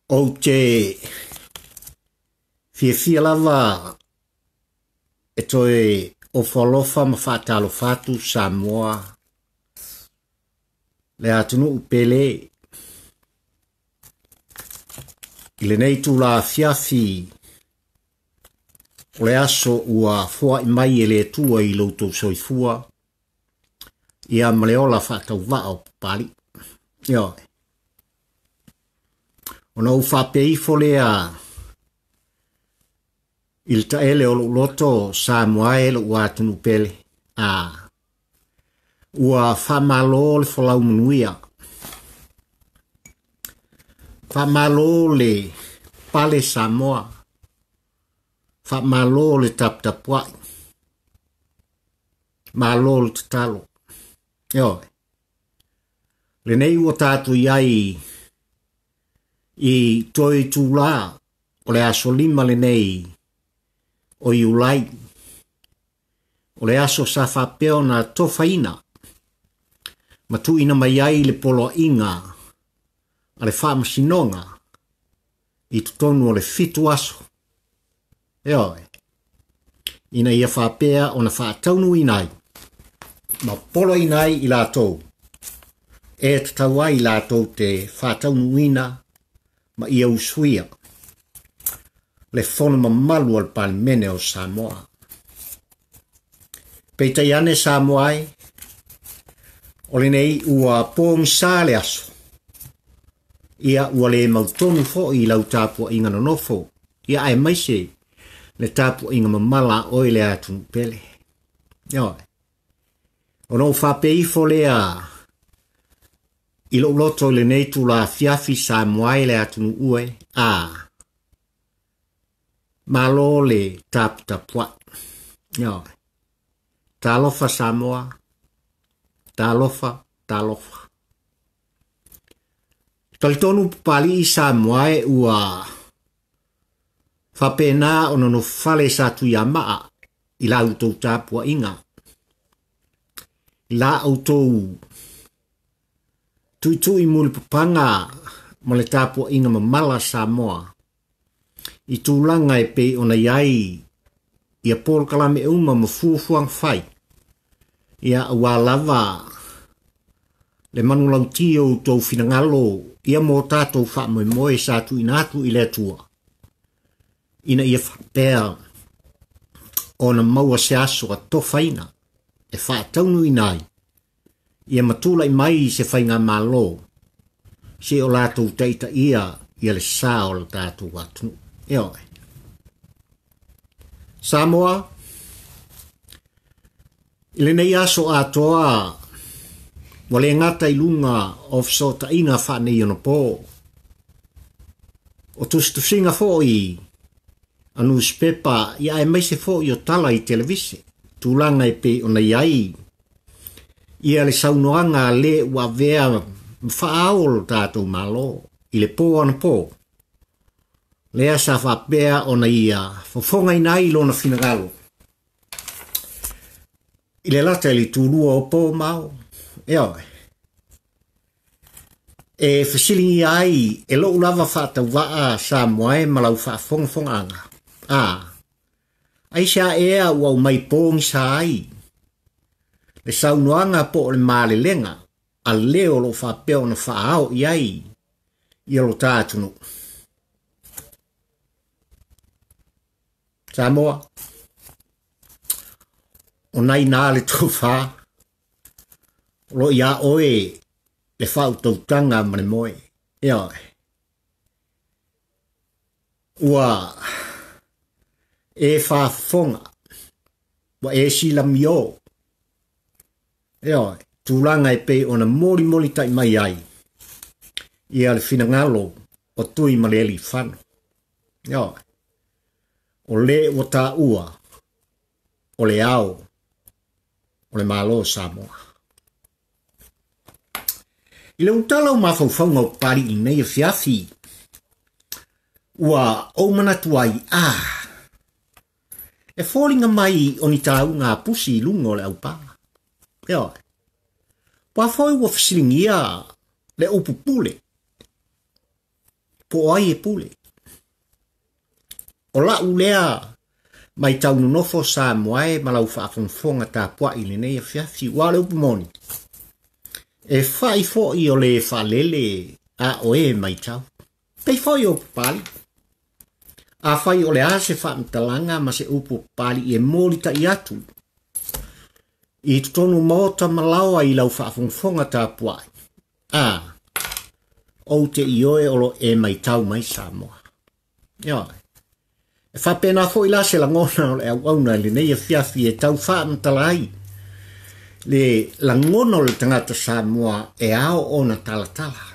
o te fia lava e toi o falofa ma fatalo fatu Samoa le atunuu pule ile nei tu la fiafi o le aso ua fua i mai ele tua i loutou soifua ia maleola fatau vao pali yo ona ufa peifo lea il taele o loto Samoa lo atunuu pele ua faamalo le folau manuia faamalo le pale Samoa faamalo le taptapuai malo le tatalo yo le nei ua tatu iai i toi tula o le aso lima le nei o iulai o le aso sa fapeo na tofaina matu ina mai ai le polo inga a le Faamasinoga i tutonu o le fitu aso ina ia fapea o na faataunu inai ma polo inai i latou e tataua i latou te faataunu ina ma ia usuia le fono mamalu al palimene o Samoa. Peitai ane Samoa o le nei ua pōngsa le aso. Ia ua le mautonu fo i lau tāpua inga nonofo. Ia ai maise le tāpua inga mamala o i le atunuu pele. Ono whapei fo lea ilo loto le nei tu la fiafi Samoa le atunuu ue malo le taptapua talofa Samoa talofa talitonu pali i Samoa ua whapena ono no fale sa tuiamaa i la autou tapua inga i la autou tuitui muli papanga ma le tapua inga mamala Samoa i tūlanga e pe ona iai ia pol kalame uma ma fuafuang fai ia ua lava le manulau tio tau finangalo ia mo tātou wha moe sa tu inatu i le tua ina ia whapea ona maua se aso a tofaina e wha taunu inai ia matula i mai se whainga malo se o lātou teita ia le sā o la tātou atunuu Samoa ile nei aso atoa wale ngata i lunga of sota inga whane i ono po o tustusinga fo i a newspaper ia e meise fo i o tala i televisi tūlanga e pe ona iai ia le saunoanga le ua vea whaao tātou malo i le po ana po lea sa whapea ona ia fofonga inai lona finagalo i le lata li tūlua o po mau e fasilingi ai e lo lava whata waa Samoa malau whaafongfonganga ai sa ea ua mai pōngi sa ai le saunoanga po le male lenga a leo lo whapea ona whaao iai i alo tātunu Samoa o nai nā le tōwha lo ia oe le whau tautanga mane moe ua e whaafonga wa e sila mio tūlanga e pe ona mori tai mai ai ia le finangalo o Tuimalealiifano o le o tā ua, o le ao, o le malo Samoa. I le utala o mawhauwhaunga o pari i nei a fiafi, ua o manatuai e fōringa mai o ni tāu ngā pusi i lunga o le aupa. Pua foi ua fasilingia le pupule. po ai e pule. O la ulea mai tau nofo sa moae malau whaafonfonga tā pua i le nei fiafi wale upumoni. E whai fo i o le whalele a oe mai tau. Pei fo i o pupali. A whai o le ase whaamtalanga ma se upu pali i e molita i atu. I tutonu mota malaua i lau whaafonfonga tā pua. O te i oe olo e mai tau mai Samoa. Ioi. E whapena fo i la se langona o le au auna le nei fiafi e tau whaamtalai. Le langona o le tangata Samoa e ao o na talatala.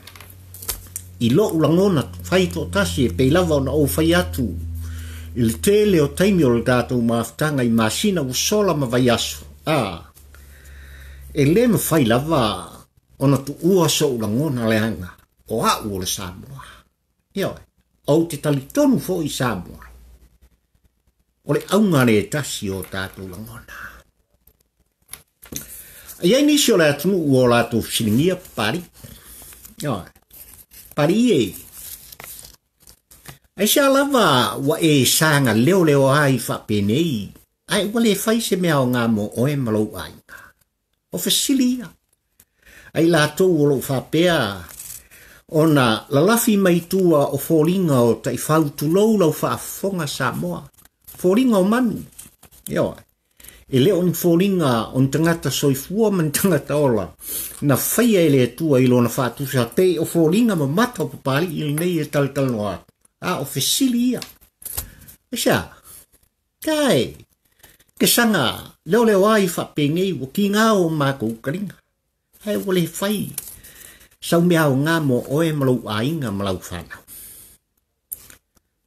I lo langona whai to tasi e peilava o na o whai atu. I le tele o taimi o le datou maaftanga i masina u sola ma vai asu. E le ma whai lava o na tu ua so langona le anga. O au o le Samoa. Ioi. Au te talitonu fo i Samoa. O le aunga le tasi o tātou langona. Iai nisi o le atunuu o lātou silingia pari. Ioi. Pari e. Ai se alava wa e sanga leo leo ai whapenei. Ai wale whai se mea o ngā mo oe malau ainga. O faasilia. Ai lātou o lo whapea. Ona lalafi mai tua o fōringa o tai whautu lau lau whaafonga Samoa. Fōringa o manu. Ioi. E leo ni fōringa on tangata soifua man tangata ola. Na whaia e lea tua ilo na whaatusa te o fōringa ma mata o papali ili nei e talanoa. O faasilia. E sia. Kai. Ke sanga leo leo ai whapengei o ki ngā o māko ukaringa. Hai wale whai. Sau mea o ngā mo oe malau ainga malau whanau.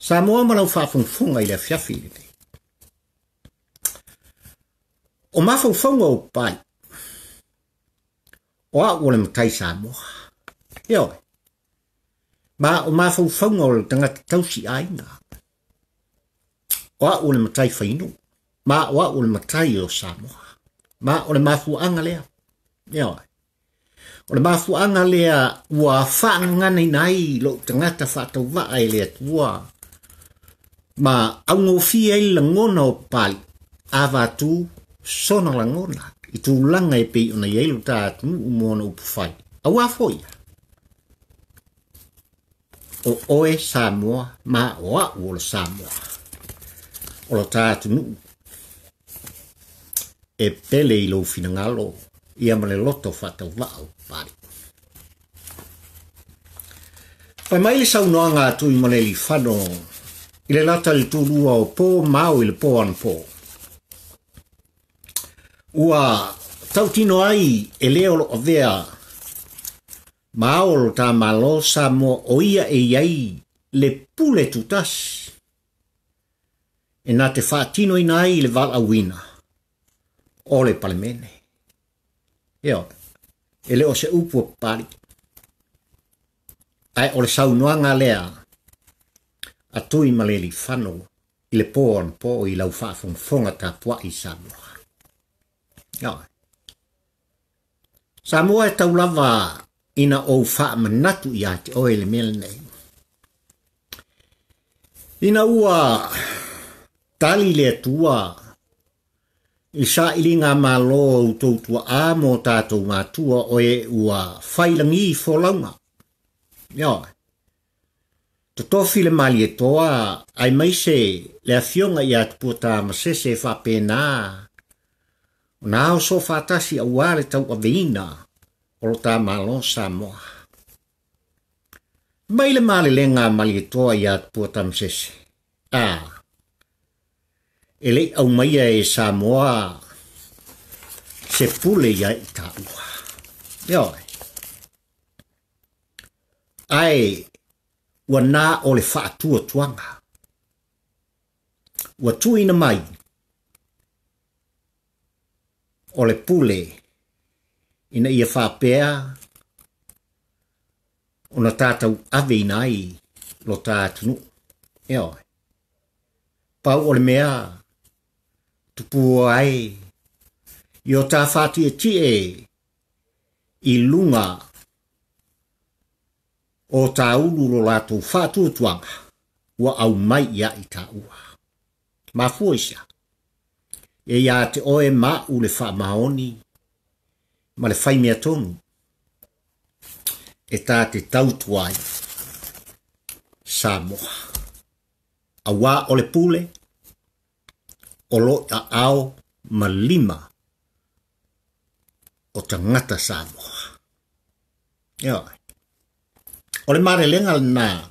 Samoa malau whaafonfonga i le fiafi i le. O mafonfonga o pai. O a ole matai Samoa. Ioi. Ma o mafonfonga o le tangata tausi ainga. O a ole matai whainu. Ma o a ole matai o Samoa. Ma o le mafuanga lea. Ioi. O le mafuanga lea ua whaangana nai lo tangata whaatau waa e lea tua. Ma au ngofia i langona o pali. A vatu sona langona. I tu langa e pei ona ieilu ta atunuu umona upufai. Au a foia. O oe Samoa ma o a uola Samoa. O lo ta atunuu. E pele i lo finangalo. Ia male loto whaatau waa o pari. Pai mai le saunoanga Tuimalealiifano i le lata le tūrua o pō mau i le pō an pō. Ua tautino ai e leo lo avea maolo ta malo Samoa o ia e iai le pule tutasi. E nā te whaatino ina ai le vala wina o le palemene. Eo, e leo se upu o pari. Ai o le saunoanga lea a Tuimalealiifano i le pō an pō i lau whaafonfonga tā pua i Samoa. Eo. Samoa e taulava ina o whaamanatu i ate o ele mele nei. Ina ua tali le tua i sa ili ngā malo o tautua a mō tātou mātua o e ua whailangi i wholaunga. Ioi. Totofi le malie toa ai mai se le afionga i atu puata masese e whapena. O nā o so whātasi a uare tau a veina o lo tā malo Samoa. Mai le male le ngā malie toa i atu puata masese. E le au maia e Samoa se pule ia i tā ua. Ioi. Ai, ua nā o le whaatua tuanga. Ua tuina mai. O le pule. Ina ia whapea. O na tātau ave inai lo tā atunuu. Ioi. Pau o le mea. Tupu ai. I o tā whātia tie. I lunga. o taulu lo lato fatu tuanga wa au mai ya ita ua. Ma fuisa. E ya te oe ma ule fa maoni ma le fai mea tonu. E tā te tautuai Samoa. Awa o le pule o lo a ao ma lima o tangata Samoa. Ia. O le mare lenga na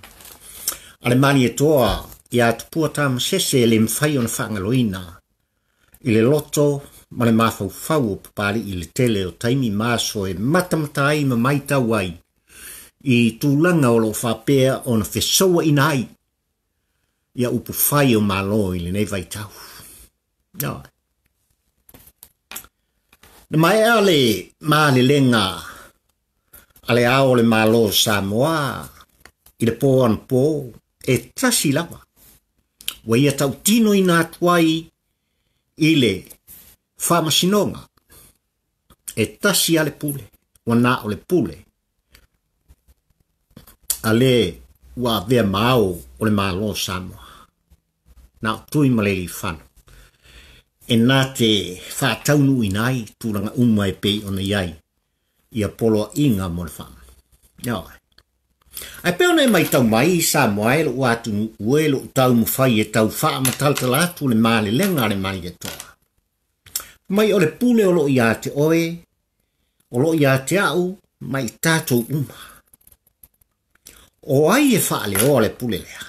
ale mani e toa ia tupua tam sese le mwhai o na whaangaloina i le loto ma le mawhau o papari i le tele o taimi maso e matamatai ma maitau ai i tūlanga o lo whapea o na whesoa inai ia upu whai o malo i le nei vaitau. Ia. Na mai ale mani lenga ale ao le malo Samoa i le po an po e tasi lava. Wa ia tau tino i nā tuai i le Faamasinoga e tasi ale pule, wa nā o le pule. Ale wa vea mao o le malo Samoa. Nā Tuimalealiifano. E nā te whātaunu i nai tūranga umai pei o na iai. Ia polo inga mo le whama. Ia. Ai peo nei mai tau mai Samoa e lo atunuu ue lo tau mwhai e tau wha mataltala atu le male lenga le mai e toa. Mai o le pule o lo ia te oe, o lo ia te au, mai tātou uma. O ai e wha le o le pule lea.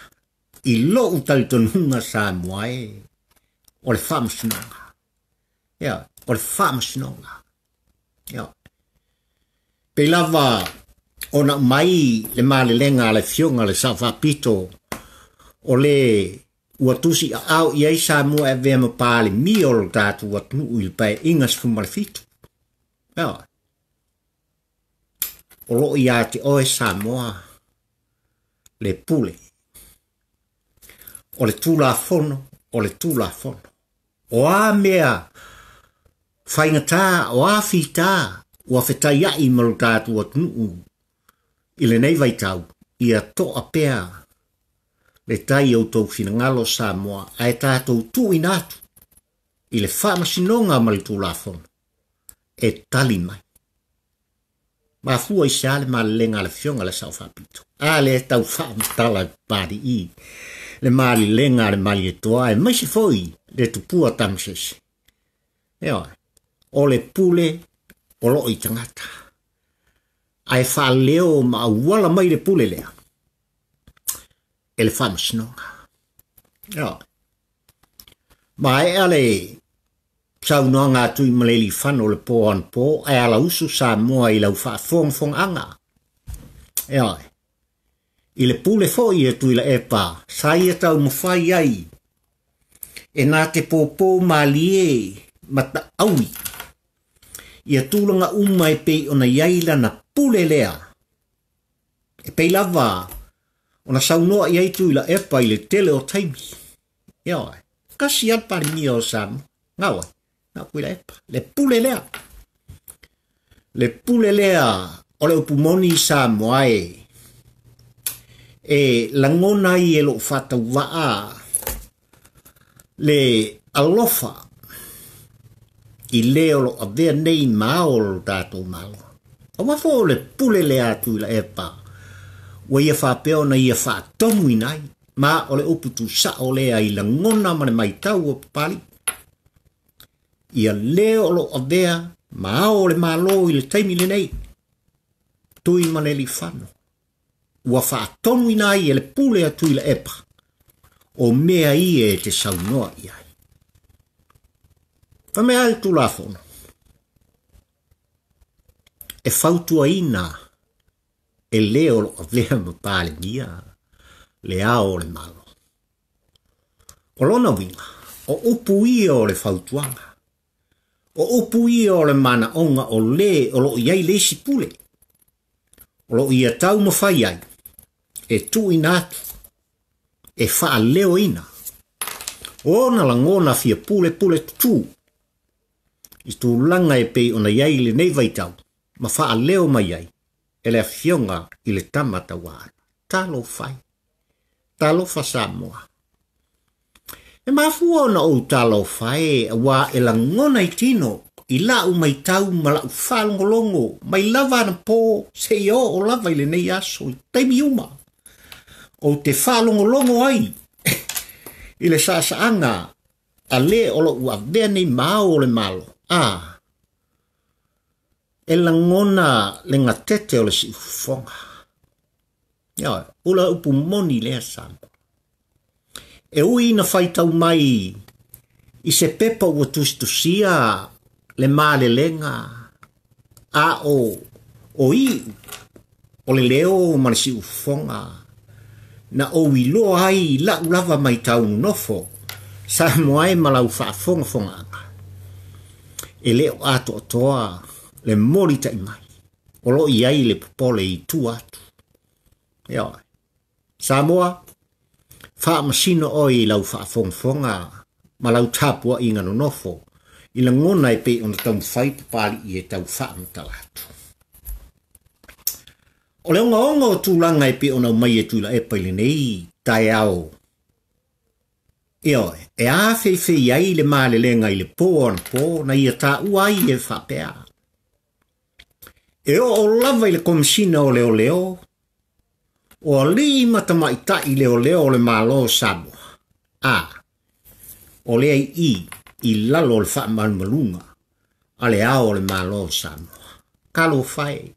I lo utalitonunga Samoa e o le Faamasinoga. Ia, o le Faamasinoga. Ia. Pei lava ona mai le male lenga le fionga le sawhapito o le uatusi a au i ei Samoa e vea mapale mi o lo tātu atunuu il pai ingas fumale fitu. Ia. O lo ia te oe Samoa le pule. O le tulafono, o le tulafono. O a mea whaingata, o a fita, ua whetai ai malu tātu atunuu i le nei vaitau ia toa pea le tai au tau finangalo Samoa ai tātou tu inatu i le Faamasinoga ma le tulafono e tali mai. Ma fua i se ale ma le lenga le fionga le sawhapito. A le tau whaamatala pari i le mali lenga le malie toa e maisi foi le tupua tamsese. Ea, o le pule o lo i tangata. Ai whaleo ma wala mai le pule lea. E le Faamasinoga. Ea. Ma e ale sau noa ngā Tuimalealiifano le po an po ai ala usu Samoa i lau whaafong anga. Ea. I le pule foi e Tuilaepa, sai e tau mawhai ai. E nā te pōpō malie mata aui. Ia tūlanga umai pei ona iaila na pule lea. E pei lava, ona saunoa iai Tuilaepa i le tele o taimi. Ia oi, kasi atpari mia o Samoa. Ngawa, na Tuilaepa, le pule lea. Le pule lea, o le upumoni Samoa e langona i e lo whatau waa le alofa i leo lo avea nei mao lo tātou malo. O wafo le pule le atu i la epa wa ia whapeo na ia whaatomu inai ma o le uputu sa o lea i langona ma le maitau o papali. Ia leo lo avea mao le malo i le taimi le nei. Tuimalealiifano. Ua whaatonu inai e le pule a Tuilaepa o mea i e te saunoa iai. Whamea al tulafono. E whautua ina e leo lo avea mapale mia le ao le malo. O lona winga, o upu ia o le whautuanga. O upu ia o le mana onga o le o lo iai lesi pule. O lo ia tau mawhai ai. E tu inatu, e wha leo ina. O na langona fia pule tu. I tu langa e pei ona iai le nei vaitau, ma wha leo mai ai, e le afionga i le tamata wana. Talo fai. Talo fa Samoa. E mafua ona o talo fai wa e la ngona i tino i lau mai tau ma lau whalongolongo mai lava na po se o lava i le nei aso i taimi uma. O te whalongolongo ai i le sasaanga a le olo ua vea nei mao o le malo. E la ngona le ngatete o le si ufonga. Ula upu moni lea Samoa. E ui na whaitau mai i se pepa ua tustusia le male lenga o i o le leo ma le si ufonga na o wilo ai la ulava mai tau nofo Samoa e malau whaafonga fonga anga. E leo ato toa le mori tai mai. O lo i ai le pupule i tu atu. Samoa, Faamasinoga oi lau whaafonga ma lau tapua i ngano nofo. I la ngona e pe ona tau whai pali i e tau whaamatala. O le onga o tūlanga e pe ona mai e Tuilaepa i nei tai au. E a fei ai le male lenga i le po na ia ta uai e whapea. E o lava i le komisina o leo. O li matama i ta i leo le malo Samoa. O le i lalo le whaamalunga. A le ao le malo Samoa. Kalo fai.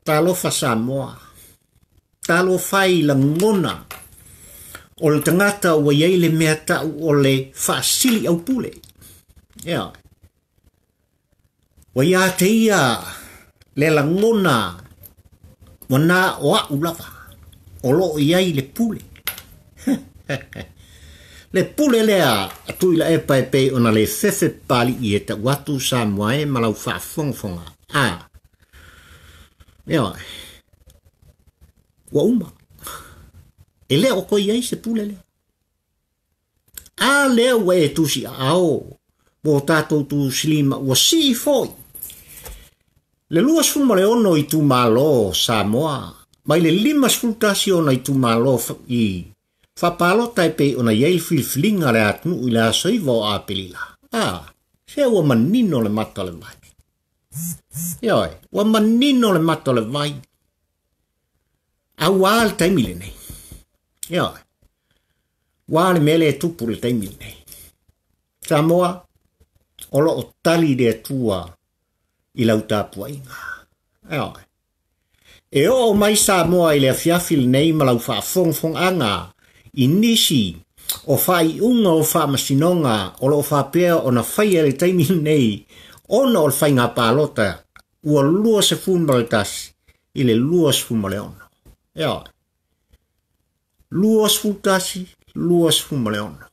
Talo fa Samoa. Talo fai la ngona. O le tangata ua iei le mea tau o le faasiliaupule. Wa ia te ia le la ngona wana o a ulava. O lo iei le pule. Le pule lea a Tuilaepa e pe ona le fefe pali i e ta watu Samoa e malau whaafonga. Wa uma. E leo ko iei se pule lea. Leo wa e tusi ao. Bo tatou tu silima ua si foi. Le luas fumale ono i tu malo Samoa. Mai le limas fultasi ona i tu malo i whapalota e pe ona iei filfilinga le atunuu i le asoiva o apelila. Se ua manino le mata le vai. Ua manino le mata le vai. Ua al taimile nei. Wale mele tupu le taimile nei. Samoa, olo o tali de tua i lau tamaoaiga. E o mai Samoa i le afiafil nei ma lau whaafongfong anga i nisi o whai unga o Faamasinoga o lo whapea o na whai ele taimile nei ona o le whai ngā pālota ua lua se fumale tasi i le lua se fumale ono. Luas futasi, luas fumale ono.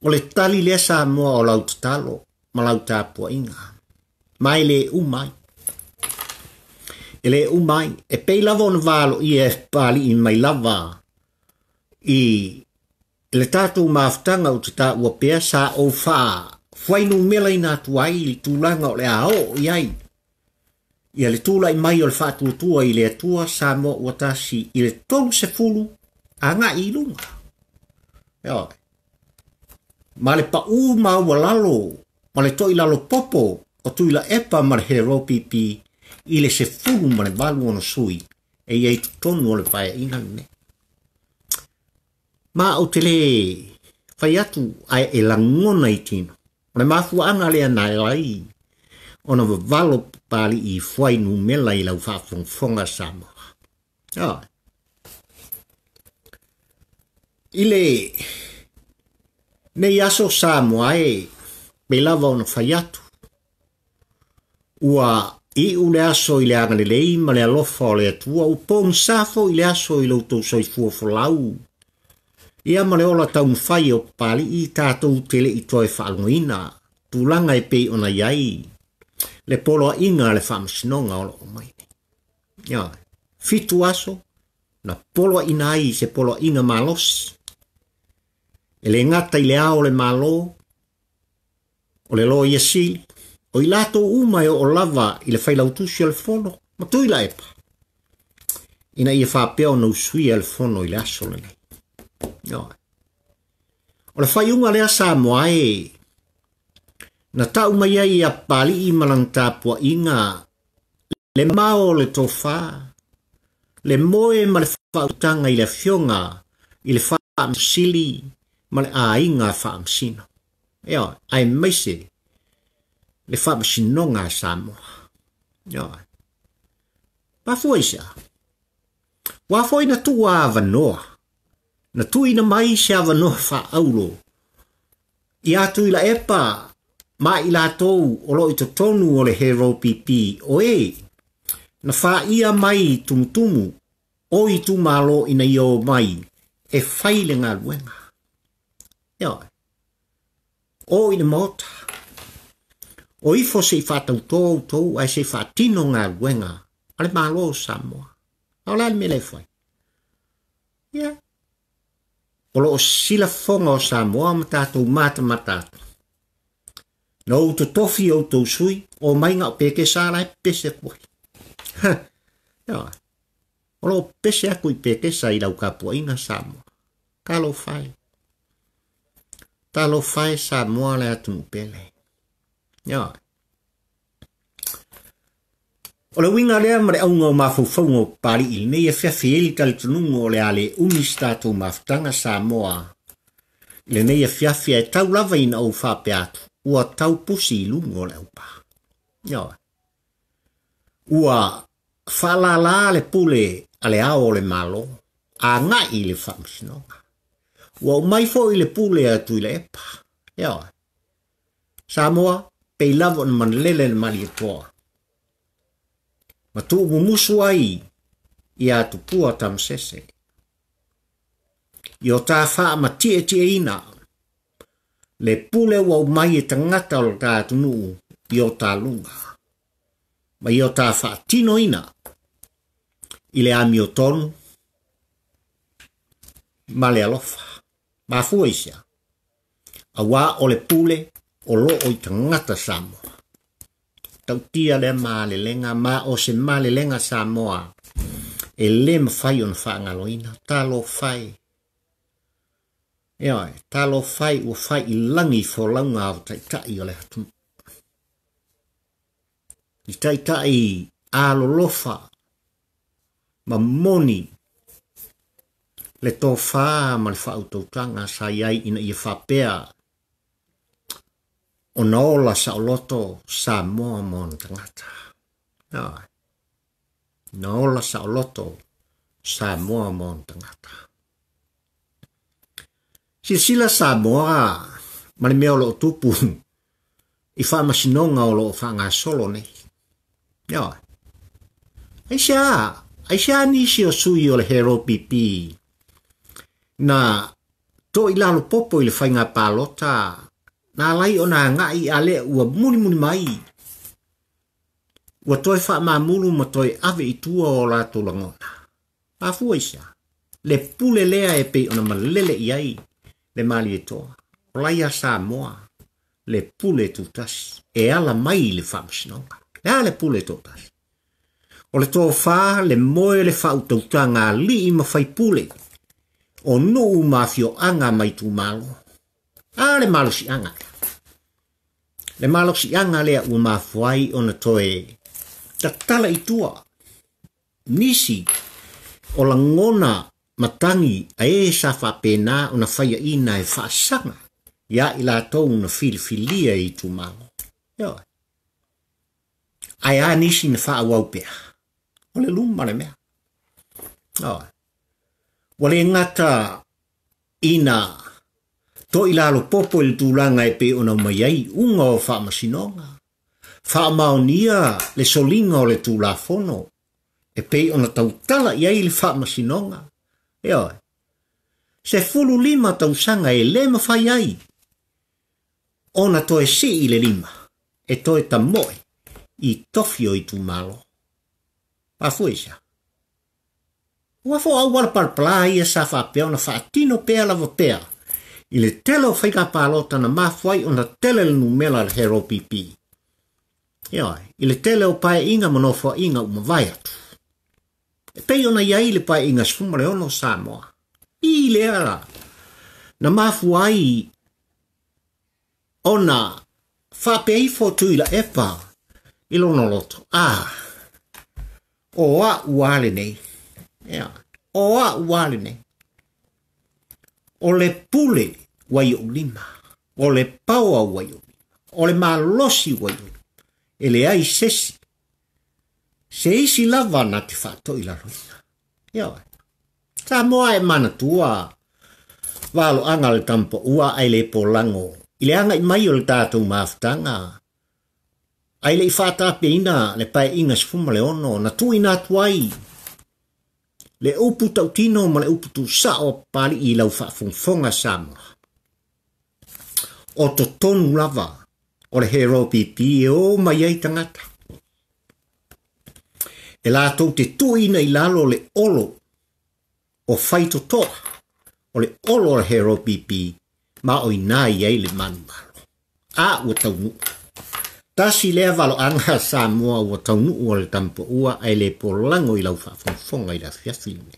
O le tali le Samoa o lau tatalo, ma lau tamaoaiga. Mai le umai. E le umai, e pei lava ona valo i e pali i mai lava i le tātou maafutanga o te tā ua pea sa o whainu mela i nā tuai i tūlanga o le ao i ai. Ia le tūla i mai o le whaatuatua i le atua Samoa ua tasi i le tolu se fulu a ngā i lunga. Ma le pa u maua lalo, ma le toi lalo popo o Tuilaepa ma le hero pipi i le se fulu ma le balu ono sui e iei tutonu o le whaia inga ne. Ma o te le whai atu ai e langona i tino. Ma le mafua anga lea nai ai ona valo pali i whainu mela i lau whaafongfonga Samoa. Ile nei aso Samoa e me lava ona whai atu. Ua i ule aso i le anga lei ma le alofa o le atua u pong safo i le aso i lau tau soifua folau. Ia ma le ola tau mwhai o pali i tātou tele i toi whaalngoina. Tūlanga e pei ona iai. Le polo inga le Faamasinoga o lo mai. Fitu aso na polo ina ai se polo inga malos. E le ngata i le ao le malo o le lo ia sili o i lato umai o lava i le whailautusi al fono, ma Tuilaepa. Ina ia whapea o nausui al fono i le asole nei. O le whaiunga lea Samoa na tau mai ai a pali i malantapua inga le mao le tofa, le moe ma le whautanga i le fionga, i le sili, ma le ainga Faamasino. Ai maise le Faamasinoga Samoa. Pafuaisa. Wafoi na tua avanoa. Na tuina mai se avanoa whaaulo. I a Tuilaepa ma i latou o lo i tonu o le hero pipi o na whaia mai tumutumu o i tu malo ina io mai e whaile ngā luenga. O ina mota. O ifo se whatau tō ai se whatino ngā luenga ale malo Samoa. Au lai me le whai. O lo o sila fonga o Samoa matatou mata. No to tofi o to sui o mainga o peke sa lai pese koi. O lo pese a kui peke sa i lau kapuaina Samoa. Talo fai Samoa le atunuu pele. O le winga lea ma le aunga o mawhauwhaunga o pari ili nei e whiawhi tali tununga o le ale unistato mawhtanga Samoa. Le nei e whiawhi e tau lava ina au whape atu. Ua tau pusi i lunga o le aupa. Ua faalala le pule a le ao o le malo. A ngai le Faamasinoga. Ua umaifo i le pule a Tuilaepa. Samoa pei lavo na manlele le malie toa. Ma tu mumusu ai i atu pua tamasese. I o tā wha ma tie ina. Le pule wa umai e tangata o tā atunuu i o tā luga. Ma i o tā wha tino ina. I le ami o tonu. Ma le alofa. Ma fuaisia. A wā o le pule o lo o i tangata Samoa. Tautia le lenga ma o se lenga Samoa e le mawhai o na whaangaloina talo whai talo whai ua whai i langi fo launga o taitai o le atunuu i taitai alolofa ma moni le tō wha ma le whautautanga sa iai ina i whapea o na ola sa o loto Samoa mo na tangata. Na ola sa o loto Samoa mo na tangata. Sila Samoa ma le mea o lo tupu i Faamasinoga o lo whaangasolo nei. Aisha nisi o sui o le hero pipi na to i lalo popo i le whainga palota na lai o na ngai ale ua muni mai. Ua toi wha mamulu ma toi ave i tua o la tulangona. Pafuaisa. Le pule lea e pei ona malele iai le malie toa. O laia Samoa. Le pule tutas. E ala mai le Faamasinoga. Le pule tutas. O le toa wha le moe le whautautanga li ima whai pule. O nuu mafio anga mai tu malo. Le malo si anga. Le malo si anga lea ua mafuai o na toe tatala itua. Nisi o la ngona matangi a sa whapena o na whaia ina e whaasanga. Ia i la tau na filifilia i tu malo. Ai nisi na whaawaupea. O le luma le mea. Wale ngata ina to ilalo popo il tulanga e pe ona mai unga o Faamasinoga. Faamaonia le solinga o le tulafono e pe ona tautala iai le Faamasinoga. Se fulu lima tausanga e le mawhai ai. Ona to e si i le lima e to e tamoe i tofio i tu malo. Pafuisa. Wafo au wala parpala ia sa whapea ona whaatino pea lava pea. I le telo whaika palota na mawhai o na tele le numela le hero pipi. Ia, ile tele o pae inga manofo inga umawai atu. E pei ona iai le pae inga sfumale ono Samoa. I le ara. Na mafu ai ona whapei fo Tuilaepa ilono loto. O a uale nei. Ia. O a uale nei. O le pule wai o lima. O le paua wai o lima. O le malosi wai o lima. Ele ai sesi. Se isi lava na te whato ila roina. Ia. Samoa e mana tua. Walo anga le tampo ua ai le polango. Ile anga i mai o le tātou maafutanga. Ai le i whata peina le pai inga sfuma le ono. Na tui nā tuai. Le upu tautino ma le upu tu sao pali i lau whaafonga Samoa. O to tonu lava. O le hero pipi e o mai ai tangata. E lātou te tuina i lalo le olo. O whaito toa. O le olo le hero pipi. Ma o inai ai le manu malo. A ua taunu. Tasi lea valo anga Samoa ua taunu ua le tampo ua ai le polango i lau whaafonga i la fiafilme.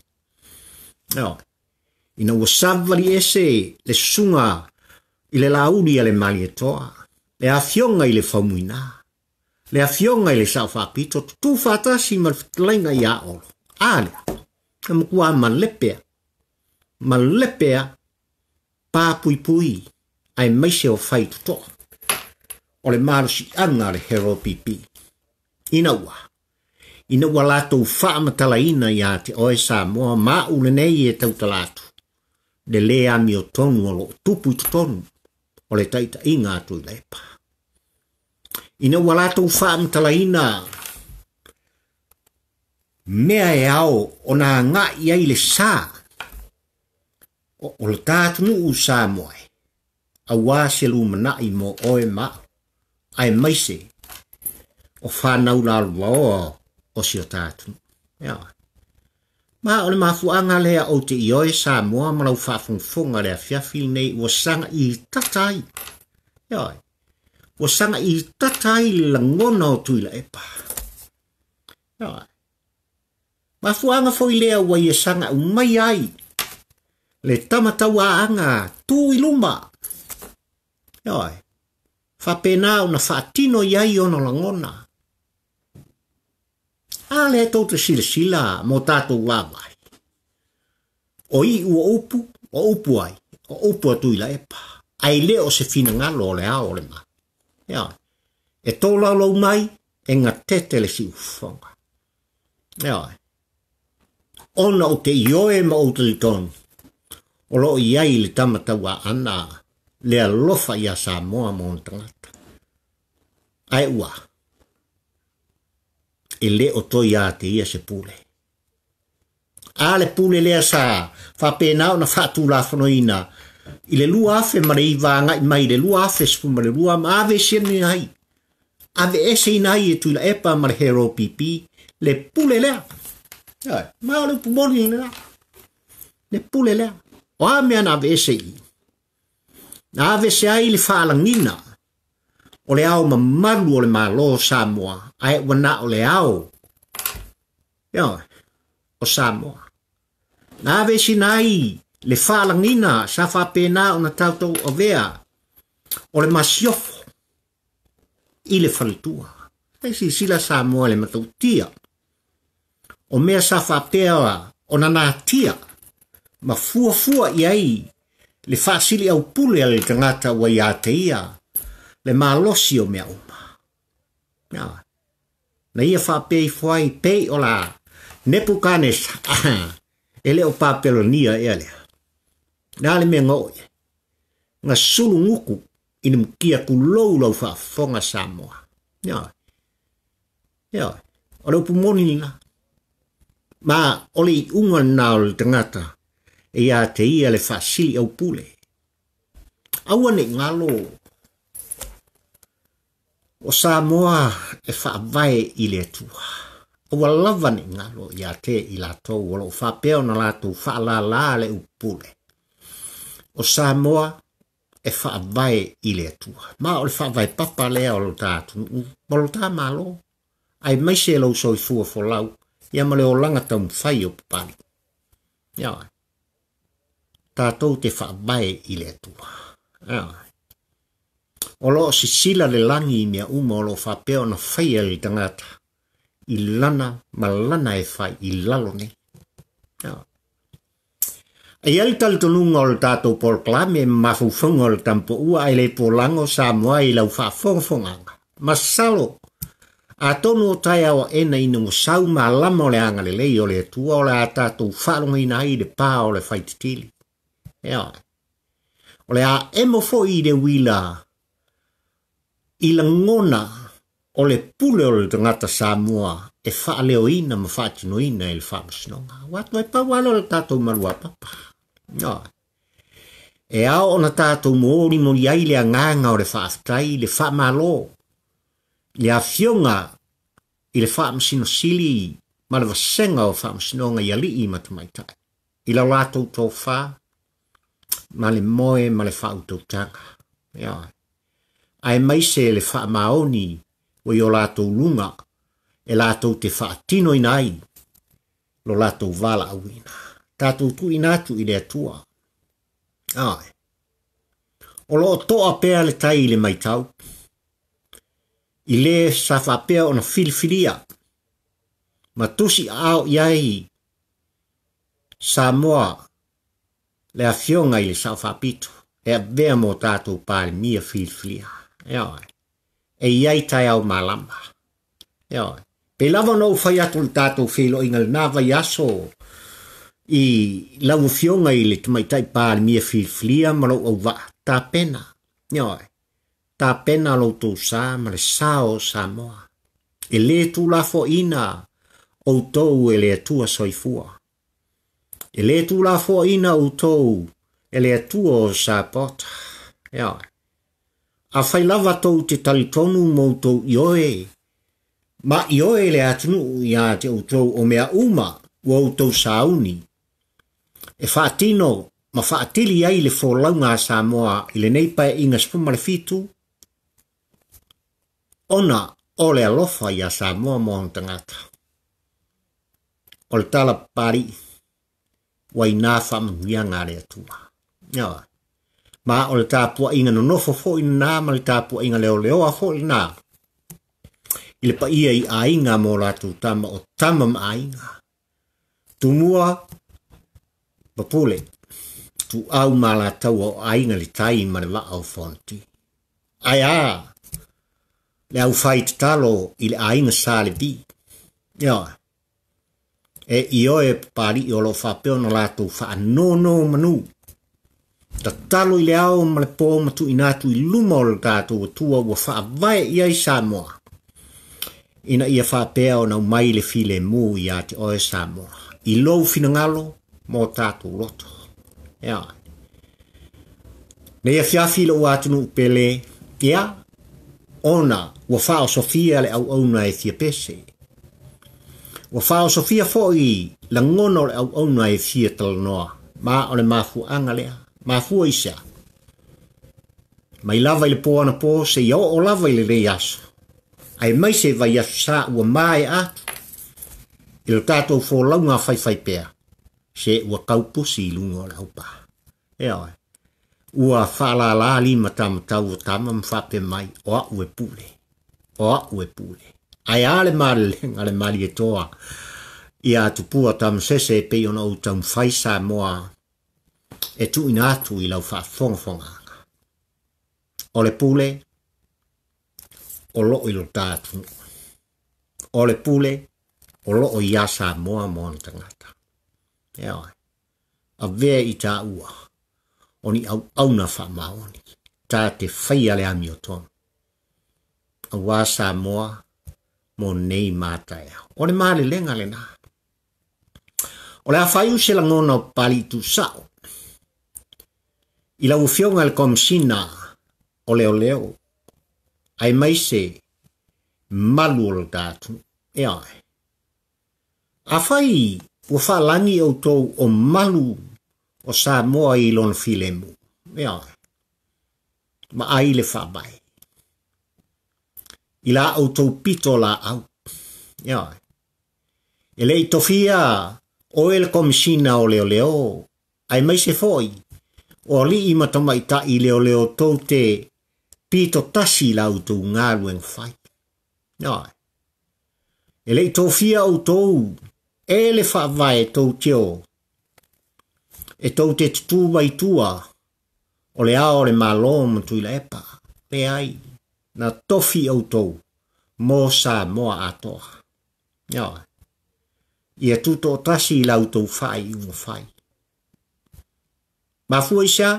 Ina ua savali ese le sunga i le lauri a le malie toa. Le afionga i le faumuina. Le afionga i le sao whapito. Tu whatasi ma le i a olo. Ale. E mkua malepea. Malepea. Pā pui pui. Ai maise o whaitu toa. O le marusi anga le hero pipi. Ina ua. Ina ua lato whaamatalaina i a te oe Samoa. Ma ule nei e tau talatu. De lea mi o tonu o lo tupu i tonu. O le taita inga atu i Tuilaepa. Ina walato whaamtalaina mea e ao o nā ngā iai le sā o le atunuu Samoa a wāselu manai mo oe ma ai maise o whanau la lua o si o tātunu. Ma o le mafuanga lea o te ioe Samoa malau whaafonga lea fiafil nei ua sanga i tatai. Ua sanga i tatai la ngona o Tuilaepa. Mafuanga foi lea ua ia sanga umai ai. Le tamatau a anga tu iluma. Whapena una whaatino iai ono la ngona. A le tau te sila mo tātou wāwai. O i ua upu, o upu ai, o upu a Tuilaepa. Ai leo se fina ngalo o le ao le ma. E tōlau lau mai, e ngā tete le si ufonga. Ona o te ioe ma o te litonu. O lo iai le tamatawa ana, le alofa ia Samoa mo on tangata. Ai ua. E le o toi a te ia se pule. A le pule lea sa, whapena o na whaatulafano ina, i le lua afe ma le iwanga i mai le lua afe spuma le lua ma ave sene ai. Ave ese inai e Tuilaepa ma le hero pipi, le pule lea. Ma o le pumoni lea. Le pule lea. O a mea na ave ese i. Na ave se ai le whaalangina. O le ao mamalu o le malo Samoa. Ai wana o le ao. O Samoa. Na ave se nai le whaalangina sa whapena o na tautou o vea. O le masiofo. I le whalitua. Ai si sila Samoa le matautia. O mea sa whapea o na nātia. Ma fua iai le faasiliaupule le tangata wa ia te ia. Le malosi o mea uma. Na ia whapea i fuai pei o la Nepukanes. Ele o papelonia e alea. Nā le mea ngoi. Ngā sulu nguku ina mkia kulou lau whaafonga Samoa. O leu pumoni nina. Ma oli unga nā o le tangata. E ia te ia le faasiliaupule. Aua ne ngalo. O Samoa e whaavae i le atua. Aua lava ne ngalo ia te i latou. O lo whapeo na latou faalala le upule. O Samoa e whaavai I le atua. Ma o le whaavai papa lea o lo tātunu. Ma lo tā malo. Ai mai se lau soi fua fo lau. Ia ma le o langa tau mwhai o papali. Ia. Tātou te whaavai I le atua. Ia. O lo si sila le langi mea uma o lo whapea na whaia le tangata. I lana, ma lana e whai I lalo ne. Ia. Ai ali talitonunga o le tātou porklame mafufonga o le tampo ua ai le polango sa moa I lau whaafongfonganga. Masalo, a tonu o tai awa ena ina mo sau ma lama o le anga le lei o le atua o le a tātou wharonga ina ai le pā o le whaititili. Ea. O le a emofo I le wila I la ngona o le pule o le tangata Samoa e whaaleo ina ma whaatino ina e le Faamasinoga. Watu ai pawalo le tātou marua papa. No. E ao ona tātou moori mori ai le anganga o le whaafitai, le whaamalo, le awhionga I le whaamasino sili, ma le wasenga o Faamasinoga I alii matamaitai. I la lātou tō wha, ma le moe, ma le whautau tanga. Ia. Ai mai se le whaamaoni o I o lātou lunga, e lātou te whaatino inai, lo lātou wala awina. Tātou tu inatu I le atua. Ai. O lo toa pēr le tai I le maitau. I le sa whapea o na filifilia. Ma tusi ao iai Samoa le awhionga I le sa whapito. E a vea mo tātou pāle mia filifilia. Ai. E iai tai au malamba. Ai. Pe lava no whai atu le tātou whilo inga le nāwa yaso I lau whionga I le tumaitai pāle mia filifilia ma lau au wa tā pena. Ioi. Tā pena lau tō sā ma le sāo Samoa. E le tū la fo ina o tōu e le atua soifua. E le tū la fo ina o tōu e le atua o sāpota. Ioi. A whai lava tōu te talitonu mō tōu ioe. Ma ioe le atunuu ia te o tōu o mea uma o tōu sauni. E whaatino ma whaatili ai le wholaunga Samoa I le neipa e inga spuma le fitu. Ona o le alofa ia Samoa mo tangata. O le tala pari wai nā whamanuianga le atua. Ia. Ma o le tāpua inga no nofo fo I nā ma le tāpua inga leo leoa fo I nā. I le pa ia I ainga mo lātou tama o tama ma ainga. Tumua pupule. Tu au ma lātou o ainga le tai ma le wa au fonti. Ai a. Le au whait talo I le ainga sa le bi. Ia. E ioe pari I o lo whapeo na lātou wha no manu. Ta talo I le au ma le pō matu inatu I luma o le tātou o tua ua wha vai I ai Samoa. Ina ia whapea o nau mai le file mu I a te oe Samoa. I lou finangalo mo tātou loto. Ia. Ne ia whiawhila o atunuu pele, ia, ona, ua whao Sofia le au auna e thia pese. Ua whao Sofia foi la ngono le au auna e thia talanoa, ma o le mafu anga lea, mafu isa. Mai lava I le poana po se iao o lava I le aso. Ai mai se vai aso sa ua mai atu. I lo tātou fō launga whai pēr. Se ua kau pusi I lunga o le aupa. Ea. Ua faalala lima tamatau o tama mwhape mai. Oa ue pule. Oa ue pule. Ai ale malenga le malie toa. Ia tupua tam sese pe ona o tam whai Samoa. E tu inatu I lau whaafonga. O le pule. O lo I lo tātu. O le pule. O lo o ia Samoa mo tangata. Ea. A vea I tā ua. Oni au na wha maoni. Tā te whaia le ami o tonu. A wā Samoa mo nei mātaia. O le māle lenga le nā. O le a whaiu se la ngona o pali tu sao. I la ufionga le komsina o leo. Ai mai se malu o le tātu. Ea. A whai ua whaalani au tau o malu o Samoa I lon filemu. Ea. ma ai le whabai. I la au tau pito la au. Ia. E le i tofia o ele komisina o leo leo. Ai mai se foi. O li i matamai ta i leo leo tau te pito tasi la au tau ngaru en whai. Ia. E le i tofia au tau. E le whaavai tau teo. E tau te tutu mai tua. O le ao le malo ma Tuilaepa. Le ai. Na tofi au tau. Mo sa moa atoa. Ia. Ia tuto tasi i lau tau whai unga whai. Mafua isa.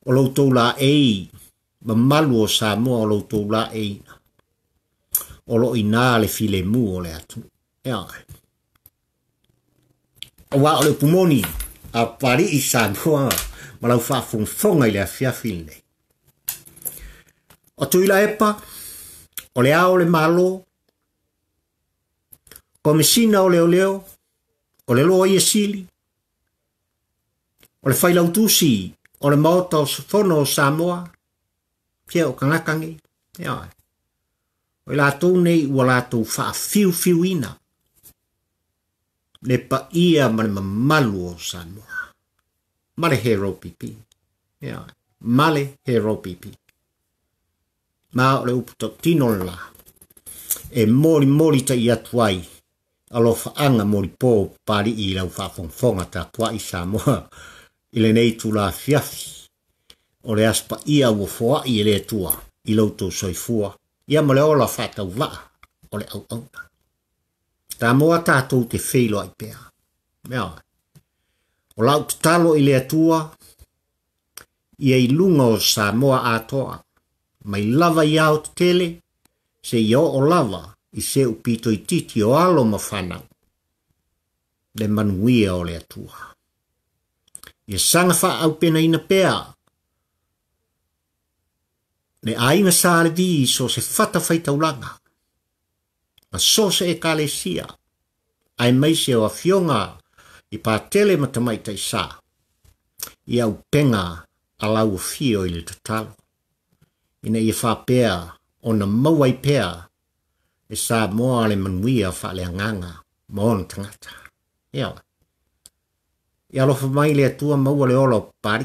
O lau tau la ei. Mamalu o sa moa o lau tau la ei. O lo ina le file mu o le atunuu. Ia. Wa o le pumoni. A pari i sa moa. Ma lau whaafonga i le afiafile. O Tuilaepa. O le ao le malo. Komisina o leo leo. O le loa ia sili. O le whailautusi. O le maota o sofono o Samoa. Pia o kangakangi. Ia. O i lātou nei ua lātou wha fiu ina. Le pa ia ma le mamalu o Samoa. Male hero pipi. Ia. Male hero pipi. Ma o le uputa tino la. E mori ta i atuai. Alo whaanga mori pō pari i lau whaafonga ta pua i Samoa. I le nei tu la fiafi. O le aspa ia ua foa i le tua. I lau tau soifua. Ia ma le ola whatau waa. O le au. Ta moa tātou te wheilo ai pēa. Mea. O lau te talo i le tua. Ia i lunga o Samoa atoa. Mai lava i au te tele. Se i o lava. I se upito i titi o alo ma whanau. Le manuia o le atua. Ia sanga wha au pena ina pēa. Le ainga sāre vi so se whata whaitaulanga. Ma so se e kale sia. Ai mai se o a fionga i pātele matamaita i sā. I au penga a lau fio i le tatalo. Ina i wha pēa o na mauai pēa. E sa moa le manuia wha le anganga. Moon tangata. Ia. Ia lofa mai le atua maua le olo pari.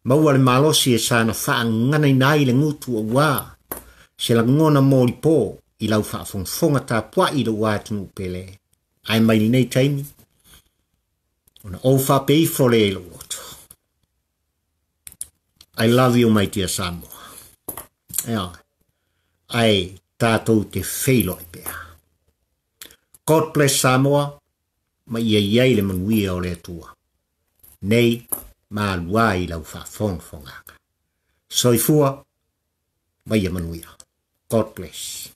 Maua le malosi e sa na wha nganai nai le ngutu o wā. Se la ngona mōri pō. I lau wha fonga tā pua i le wā atunuu pele. Ai mai nei taimi. Ona aufa peifo le ilo wato. I love you my dear Samoa. Ia. Ai. Tātou te wheilo i pēa. God bless Samoa, ma ia iei le manuia o le atua. Nei, ma lua i lau whafonga. Soifua, ma ia manuia. God bless.